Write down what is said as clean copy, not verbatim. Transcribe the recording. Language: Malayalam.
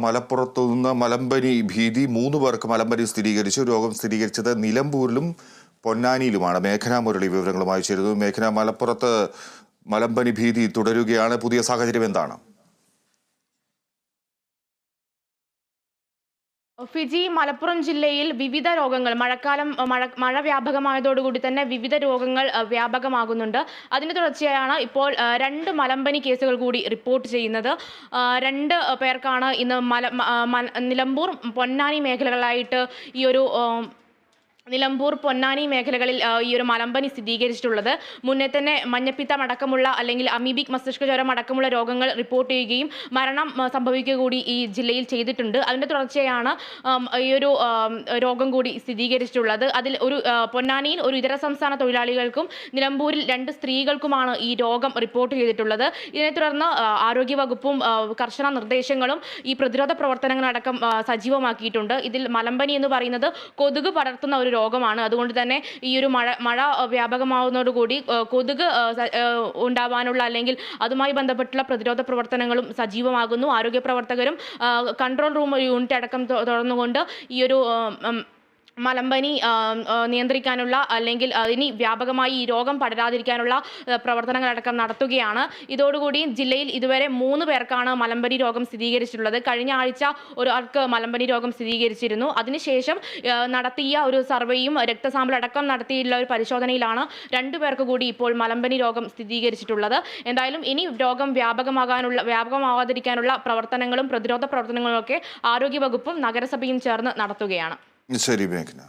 മലപ്പുറത്തു നിന്ന് മലമ്പനി ഭീതി 3 പേർക്ക് മലമ്പനി സ്ഥിരീകരിച്ചു. രോഗം സ്ഥിരീകരിച്ചത് നിലമ്പൂരിലും പൊന്നാനിയിലുമാണ്. മേഘന മുരളി വിവരങ്ങളുമായി ചേരുന്നു. മേഘന, മലപ്പുറത്ത് മലമ്പനി ഭീതി തുടരുകയാണ്. പുതിയ സാഹചര്യം എന്താണ്? ഫിജി, മലപ്പുറം ജില്ലയിൽ വിവിധ രോഗങ്ങൾ മഴ വ്യാപകമായതോടുകൂടി തന്നെ വിവിധ രോഗങ്ങൾ വ്യാപകമാകുന്നുണ്ട്. അതിന് തുടർച്ചയായാണ് ഇപ്പോൾ 2 മലമ്പനി കേസുകൾ കൂടി റിപ്പോർട്ട് ചെയ്യുന്നത്. 2 പേർക്കാണ് ഇന്ന് നിലമ്പൂർ പൊന്നാനി മേഖലകളായിട്ട് നിലമ്പൂർ പൊന്നാനി മേഖലകളിൽ ഈ ഒരു മലമ്പനി സ്ഥിരീകരിച്ചിട്ടുള്ളത്. മുന്നേ തന്നെ മഞ്ഞപ്പിത്തം അടക്കമുള്ള അല്ലെങ്കിൽ അമീബിക് മസ്തിഷ്ക ജ്വരം അടക്കമുള്ള രോഗങ്ങൾ റിപ്പോർട്ട് ചെയ്യുകയും മരണം സംഭവിക്കുക കൂടി ഈ ജില്ലയിൽ ചെയ്തിട്ടുണ്ട്. അതിൻ്റെ തുടർച്ചയാണ് ഈ ഒരു രോഗം കൂടി സ്ഥിരീകരിച്ചിട്ടുള്ളത്. അതിൽ പൊന്നാനിയിൽ ഒരു ഇതര സംസ്ഥാന തൊഴിലാളികൾക്കും നിലമ്പൂരിൽ 2 സ്ത്രീകൾക്കുമാണ് ഈ രോഗം റിപ്പോർട്ട് ചെയ്തിട്ടുള്ളത്. ഇതിനെ തുടർന്ന് ആരോഗ്യവകുപ്പും കർശന നിർദ്ദേശങ്ങളും ഈ പ്രതിരോധ പ്രവർത്തനങ്ങളടക്കം സജീവമാക്കിയിട്ടുണ്ട്. ഇതിൽ മലമ്പനി എന്ന് പറയുന്നത് കൊതുക് പടർത്തുന്ന ഒരു രോഗമാണ്. അതുകൊണ്ട് തന്നെ ഈ ഒരു മഴ വ്യാപകമാവുന്നതോടുകൂടി കൊതുക് ഉണ്ടാവാനുള്ള അല്ലെങ്കിൽ അതുമായി ബന്ധപ്പെട്ടുള്ള പ്രതിരോധ പ്രവർത്തനങ്ങളും സജീവമാകുന്നു. ആരോഗ്യ പ്രവർത്തകരും കൺട്രോൾ റൂം യൂണിറ്റ് അടക്കം തുറന്നുകൊണ്ട് ഈ ഒരു മലമ്പനി നിയന്ത്രിക്കാനുള്ള അല്ലെങ്കിൽ ഇനി വ്യാപകമായി ഈ രോഗം പടരാതിരിക്കാനുള്ള പ്രവർത്തനങ്ങളടക്കം നടത്തുകയാണ്. ഇതോടുകൂടി ജില്ലയിൽ ഇതുവരെ 3 പേർക്കാണ് മലമ്പനി രോഗം സ്ഥിരീകരിച്ചിട്ടുള്ളത്. കഴിഞ്ഞ ആഴ്ച ഒരാൾക്ക് മലമ്പനി രോഗം സ്ഥിരീകരിച്ചിരുന്നു. അതിനുശേഷം നടത്തിയ ഒരു സർവേയും രക്തസാമ്പിൾ അടക്കം നടത്തിയിട്ടുള്ള ഒരു പരിശോധനയിലാണ് 2 പേർക്ക് കൂടി ഇപ്പോൾ മലമ്പനി രോഗം സ്ഥിരീകരിച്ചിട്ടുള്ളത്. എന്തായാലും ഇനി രോഗം വ്യാപകമാവാതിരിക്കാനുള്ള പ്രവർത്തനങ്ങളും പ്രതിരോധ പ്രവർത്തനങ്ങളും ഒക്കെ ആരോഗ്യവകുപ്പും നഗരസഭയും ചേർന്ന് നടത്തുകയാണ്. ശരി മേഘന.